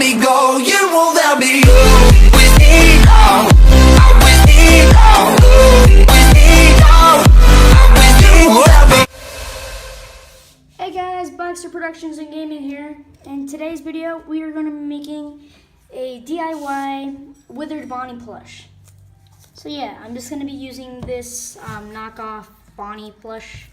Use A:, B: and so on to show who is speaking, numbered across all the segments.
A: me go. You will let me go. With me now, I'm with me now. With me now, I'm with you. Let me.
B: Hey guys, Baxter Productions and Gaming here. In today's video, we are going to be making a DIY Withered Bonnie plush. So yeah, I'm just going to be using this knockoff Bonnie plush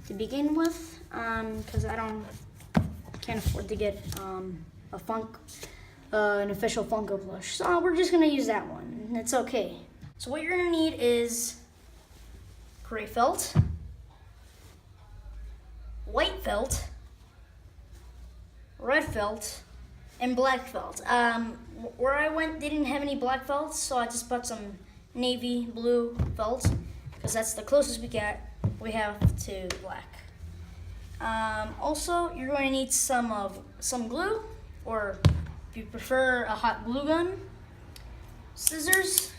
B: to begin with, because can't afford to get an official Funko plush. So we're just going to use that one, and it's okay. So what you're going to need is gray felt, white felt, red felt, and black felt. Where I went, they didn't have any black felts, so I just bought some navy blue felt because that's the closest we have to black. Also, you're going to need some glue, or if you prefer, a hot glue gun, scissors,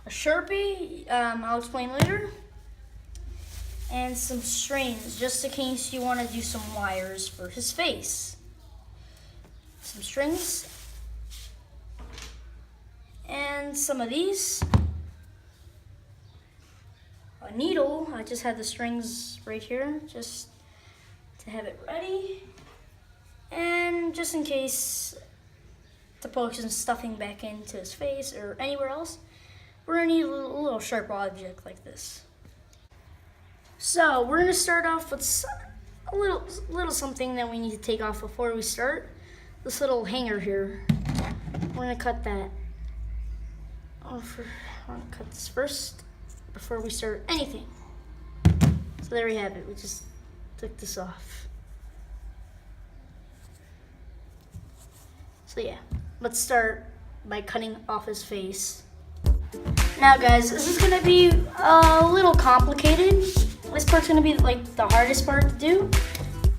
B: a Sharpie, I'll explain later, and some strings, just in case you want to do some wires for his face. Some strings, and some of these. A needle, I just had the strings right here, just to have it ready. And just in case to poke some stuffing back into his face or anywhere else, we're gonna need a little sharp object like this. So we're gonna start off with a little something that we need to take off before we start. This little hanger here. We're gonna cut that off. We're gonna cut this first before we start anything. So there we have it. We just took this off. So yeah, let's start by cutting off his face. Now guys, this is gonna be a little complicated. This part's gonna be like the hardest part to do.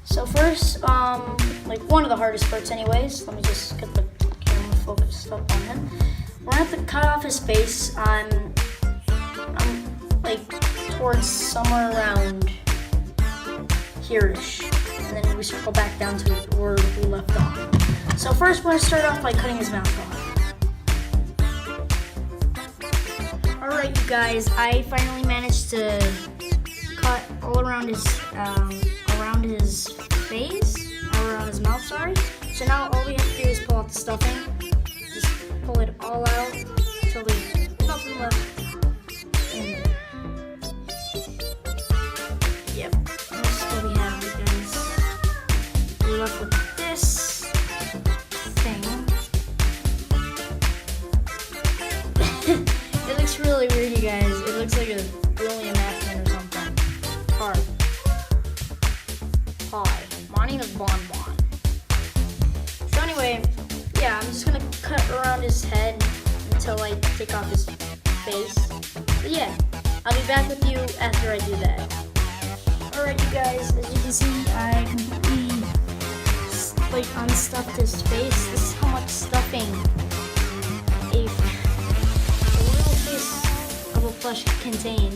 B: So first, like one of the hardest parts anyways, let me just get the camera focused up on him. We're gonna have to cut off his face on like towards somewhere around here-ish. And then we circle back down to where we left off. So first we're gonna start off by cutting his mouth off. Alright you guys, I finally managed to cut all around his face, or around his mouth, sorry. So now all we have to do is pull out the stuffing. Just pull it all out until there's nothing left in there. Yep, that's what we have, you guys. We're left with this thing. It looks really weird, you guys. It looks like a William napkin or something. Hard. Pie. Bonnie of Bonbon. So anyway, yeah, I'm just gonna cut around his head until I take off his face. But yeah, I'll be back with you after I do that. Alright you guys, as you can see, I completely unstuffed his face. This is how much stuffing a little piece of a plush can contain.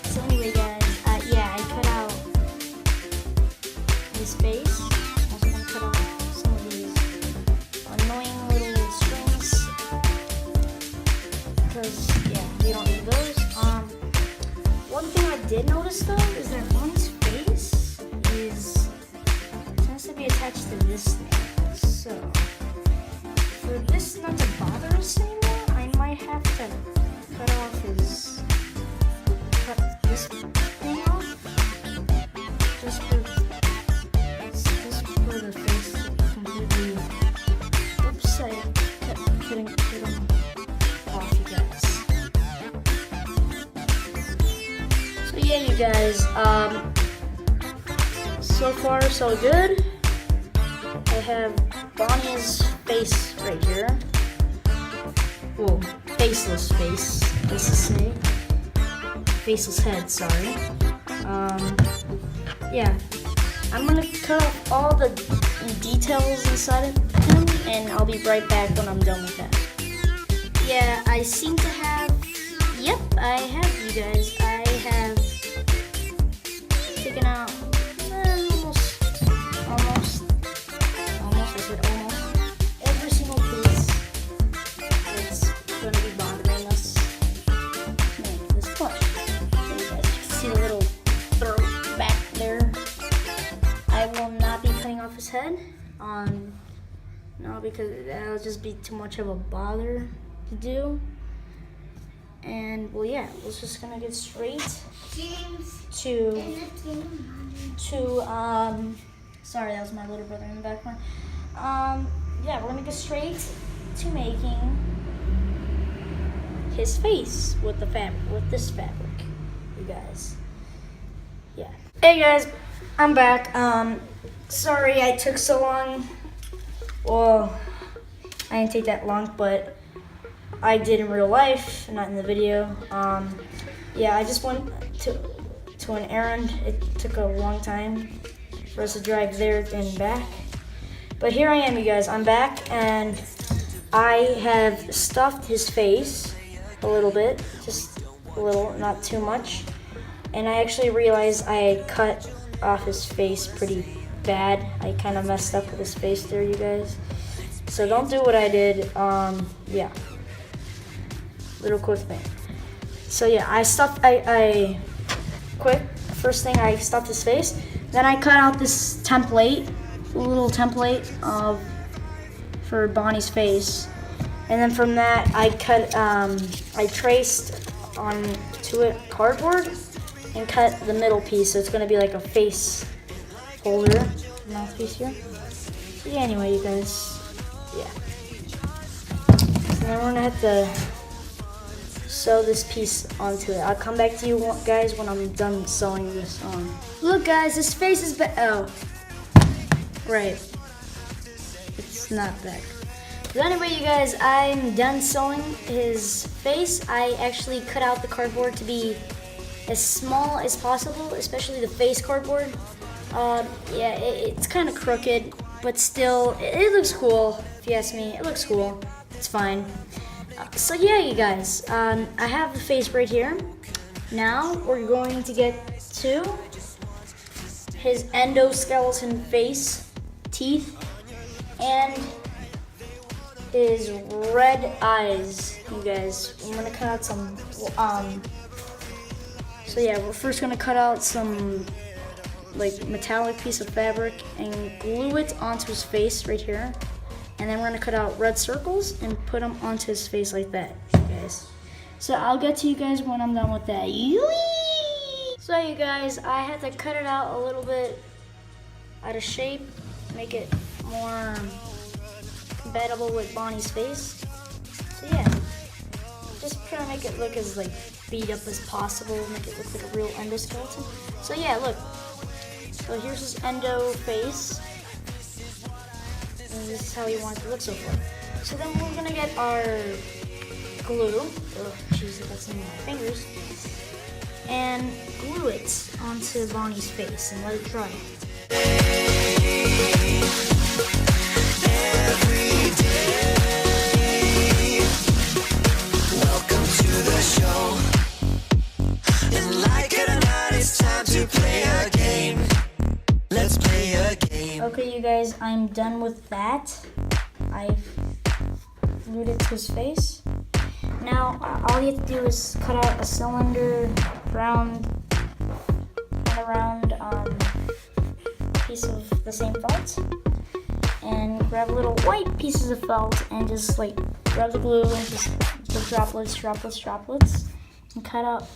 B: So anyway guys, yeah, I cut out his face. I'm also going to cut off some of these annoying little strings, because yeah, we don't need those. One thing I did notice though is that on his face it has to be attached to this thing. So for this not to bother us anymore, I might have to cut this thing off just for the face to completely. Oops, I couldn't get them off, you guys. So yeah, you guys, so far so good. I have Bonnie's face right here. Well, faceless face, let's just say. Faceless head, sorry. Yeah, I'm gonna cut off all the details inside of him, and I'll be right back when I'm done with that. Yeah, I seem to have, yep, I have, you guys. I have taken out almost head. No, because that'll just be too much of a bother to do. And well, yeah, we're just gonna get straight to sorry, that was my little brother in the background. Yeah, we're gonna get straight to making his face with this fabric, you guys. Yeah. Hey guys, I'm back. Sorry I took so long. Well, I didn't take that long, but I did in real life, not in the video. Yeah, I just went to an errand. It took a long time for us to drive there and back. But here I am, you guys. I'm back, and I have stuffed his face a little bit, just a little, not too much. And I actually realized I had cut off his face pretty bad. I kind of messed up with his face there, you guys. So don't do what I did. Yeah. Little quick thing. So yeah, first thing I stuffed his face. Then I cut out this template, a little template for Bonnie's face. And then from that, I traced onto it cardboard and cut the middle piece. So it's gonna be like a face holder, mouthpiece here. So yeah, anyway, you guys, yeah. So then we're gonna have to sew this piece onto it. I'll come back to you guys when I'm done sewing this on. Look guys, his face is back. Oh, right. It's not back. But anyway, you guys, I'm done sewing his face. I actually cut out the cardboard to be as small as possible, especially the face cardboard. Yeah, it's kind of crooked, but still, it looks cool. If you ask me, it looks cool. It's fine. So yeah, you guys, I have the face right here. Now we're going to get to his endoskeleton face, teeth, and his red eyes, you guys. I'm gonna cut out some, so yeah, we're first gonna cut out some like metallic piece of fabric and glue it onto his face right here. And then we're gonna cut out red circles and put them onto his face like that, you guys. So I'll get to you guys when I'm done with that. So you guys, I had to cut it out a little bit out of shape, make it more compatible with Bonnie's face. So yeah, just trying to make it look as like beat up as possible, make it look like a real endoskeleton. So yeah, look. So here's his endo face. And this is how you want it to look so far. So then we're gonna get our glue. Oh, jeez, I got some in my fingers. And glue it onto Bonnie's face and let it dry.
A: Every day, welcome to the show. And like it or not, it's time to play a game. Let's play a game.
B: Okay, you guys, I'm done with that. I've glued it to his face. Now, all you have to do is cut out a cylinder, round piece of the same felt, and grab little white pieces of felt and just like grab the glue and just the droplets, and cut out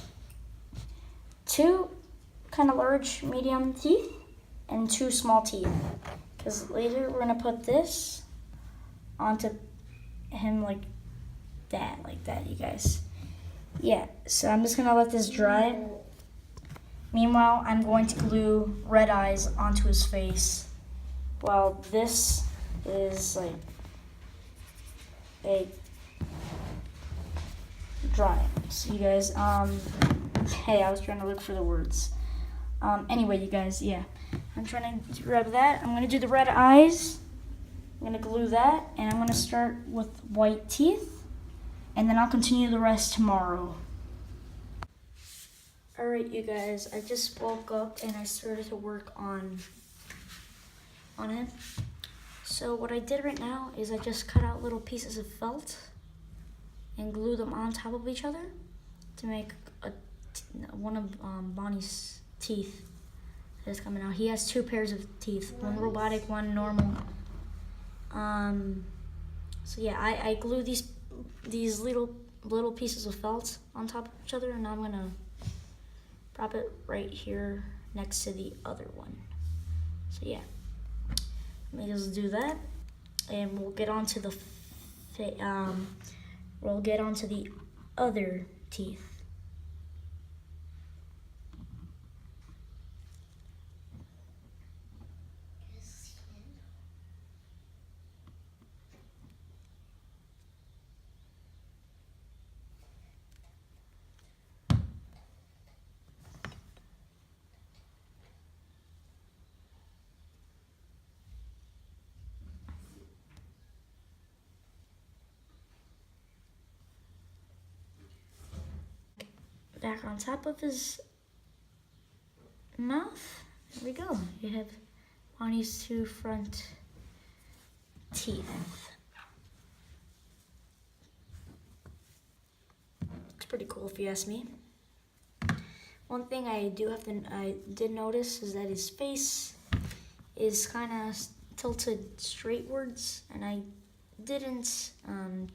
B: two kind of large medium teeth and two small teeth. Because later we're gonna put this onto him like that, you guys. Yeah, so I'm just gonna let this dry. Meanwhile, I'm going to glue red eyes onto his face while this is like a dry. So you guys, hey, I was trying to look for the words. Anyway, you guys, yeah, I'm trying to grab that. I'm gonna do the red eyes. I'm gonna glue that, and I'm gonna start with white teeth, and then I'll continue the rest tomorrow. Alright, you guys, I just woke up and I started to work on him. So what I did right now is I just cut out little pieces of felt and glue them on top of each other to make one of Bonnie's teeth that's coming out. He has 2 pairs of teeth, one robotic, one normal. So yeah, I glue these little pieces of felt on top of each other, and I'm gonna prop it right here next to the other one. So yeah, let me just do that, and we'll get onto the other teeth. Back on top of his mouth. There we go. You have Bonnie's 2 front teeth. Looks pretty cool if you ask me. One thing I did notice is that his face is kind of tilted straightwards, and I didn't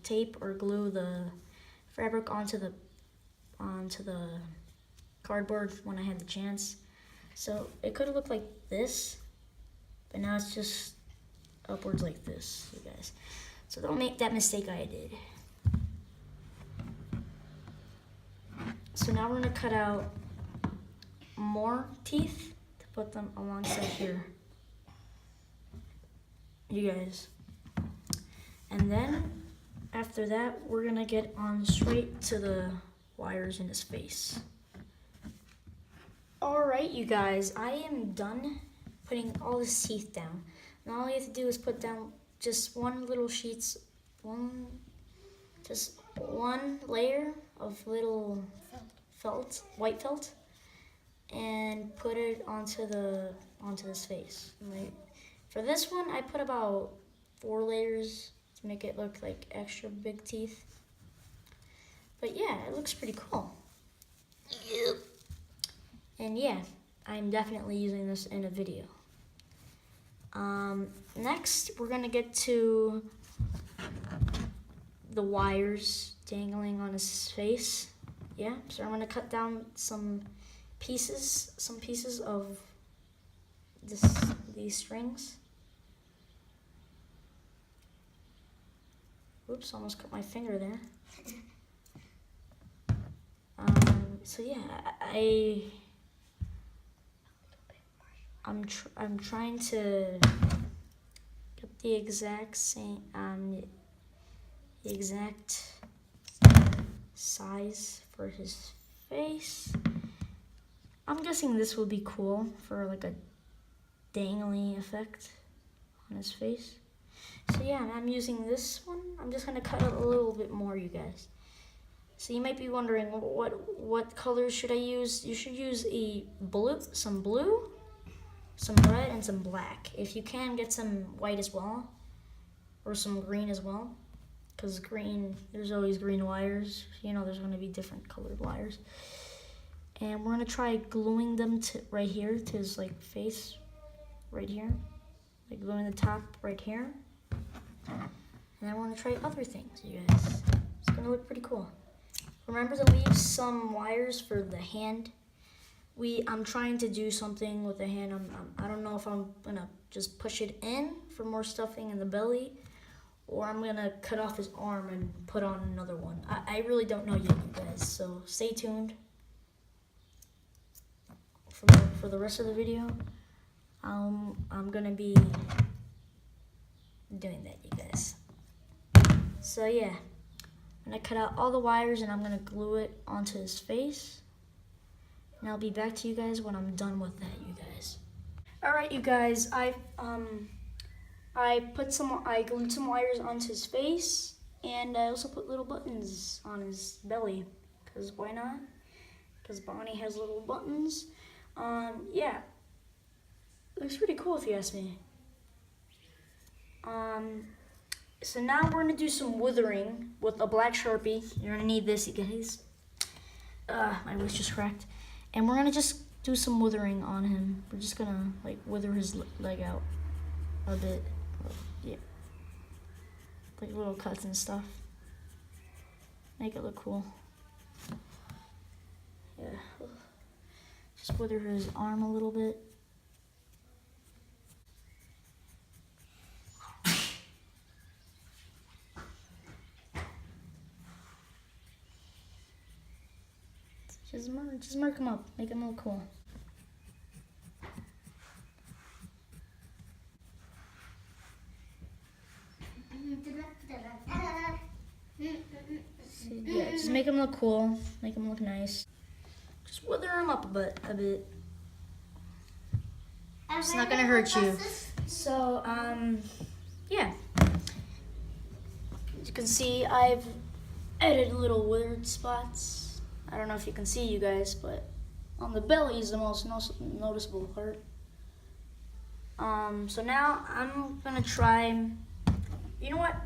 B: tape or glue the fabric onto the cardboard when I had the chance. So it could have looked like this, but now it's just upwards like this, you guys. So don't make that mistake I did. So now we're gonna cut out more teeth to put them alongside here, you guys. And then after that, we're gonna get on straight to the wires in his face. Alright, you guys, I am done putting all his teeth down. Now all you have to do is put down just one layer of little white felt, and put it onto his face. Right. For this one, I put about 4 layers to make it look like extra big teeth. But yeah, it looks pretty cool. Yep. And yeah, I'm definitely using this in a video. Next, we're gonna get to the wires dangling on his face. Yeah, so I'm gonna cut down some pieces of these strings. Oops, almost cut my finger there. So yeah, I'm trying to get the exact size for his face. I'm guessing this will be cool for like a dangly effect on his face. So yeah, I'm using this one. I'm just gonna cut it a little bit more, you guys. So you might be wondering, what colors should I use? You should use some blue, some red, and some black. If you can, get some white as well, or some green as well, because green, there's always green wires. You know, there's gonna be different colored wires. And we're gonna try gluing them to right here to his like face, right here, like gluing the top right here. And then we're gonna try other things, you guys. It's gonna look pretty cool. Remember to leave some wires for the hand. I'm trying to do something with the hand. I don't know if I'm gonna just push it in for more stuffing in the belly, or I'm gonna cut off his arm and put on another one. I really don't know yet, you guys. So stay tuned for the rest of the video. I'm gonna be doing that, you guys. So yeah. I'm gonna cut out all the wires and I'm gonna glue it onto his face. And I'll be back to you guys when I'm done with that, you guys. Alright, you guys, I glued some wires onto his face, and I also put little buttons on his belly, because why not? Because Bonnie has little buttons. Yeah. Looks pretty cool if you ask me. So now we're gonna do some withering with a black Sharpie. You're gonna need this, you guys. My voice just cracked. And we're gonna just do some withering on him. We're just gonna like wither his leg out a bit. Yeah. Like little cuts and stuff. Make it look cool. Yeah. Just wither his arm a little bit. Just mark him up. Make him look cool. Yeah, just make him look cool. Make him look nice. Just wither him up a bit. It's not gonna hurt you. So, yeah. As you can see, I've added little withered spots. I don't know if you can see, you guys, but on the belly is the most noticeable part. So now I'm gonna try, you know what?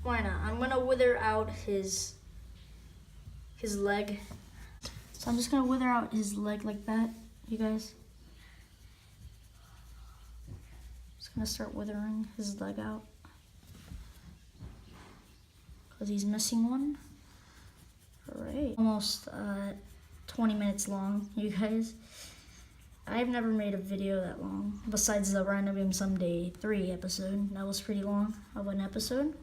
B: Why not? I'm gonna wither out his leg. So I'm just gonna wither out his leg like that, you guys. Just gonna start withering his leg out. Because he's missing one. Alright. Almost 20 minutes long, you guys. I've never made a video that long, besides the Random Game Someday 3 episode. That was pretty long of an episode.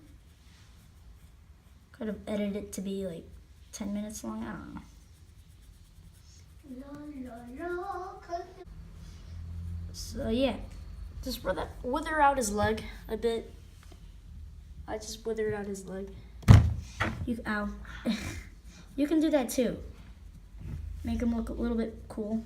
B: Could have edited it to be like 10 minutes long, I don't know. So yeah, just wither out his leg a bit. I just withered out his leg. Ow. You can do that too. Make him look a little bit cool.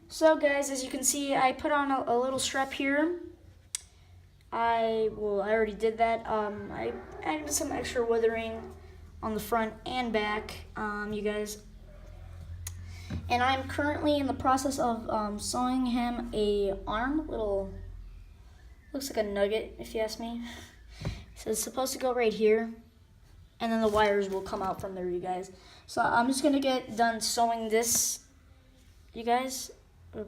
B: So guys, as you can see, I put on a little strap here. I already did that. I added some extra withering on the front and back, you guys. And I'm currently in the process of sewing him a arm, looks like a nugget if you ask me. So it's supposed to go right here, and then the wires will come out from there, you guys. So I'm just gonna get done sewing this, you guys. I'm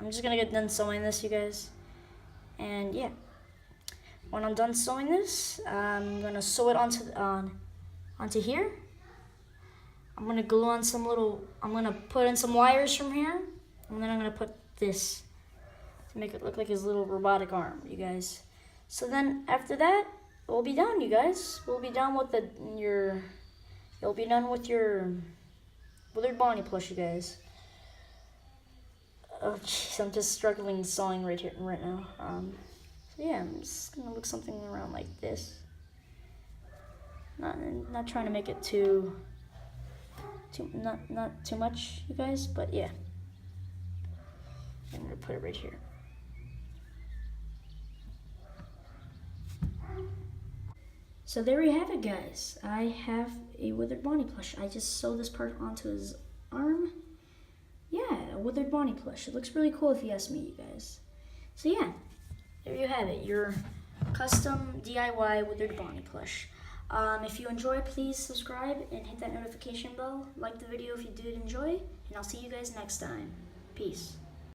B: just gonna get done sewing this, you guys. And yeah, when I'm done sewing this, I'm gonna sew it onto here. I'm gonna glue on I'm gonna put in some wires from here, and then I'm gonna put this to make it look like his little robotic arm, you guys. So then after that, we'll be done, you guys. We'll be done with you'll be done with your Withered Bonnie plush, you guys. Oh jeez, I'm just struggling sewing right now. So yeah, I'm just gonna look something around like this. Not trying to make it not too much, you guys, but yeah. I'm gonna put it right here. So there we have it, guys. I have a Withered Bonnie plush. I just sewed this part onto his arm. Yeah, a Withered Bonnie plush. It looks really cool if you ask me, you guys. So yeah, there you have it, your custom DIY Withered Bonnie plush. If you enjoy, please subscribe and hit that notification bell. Like the video if you did enjoy, and I'll see you guys next time. Peace.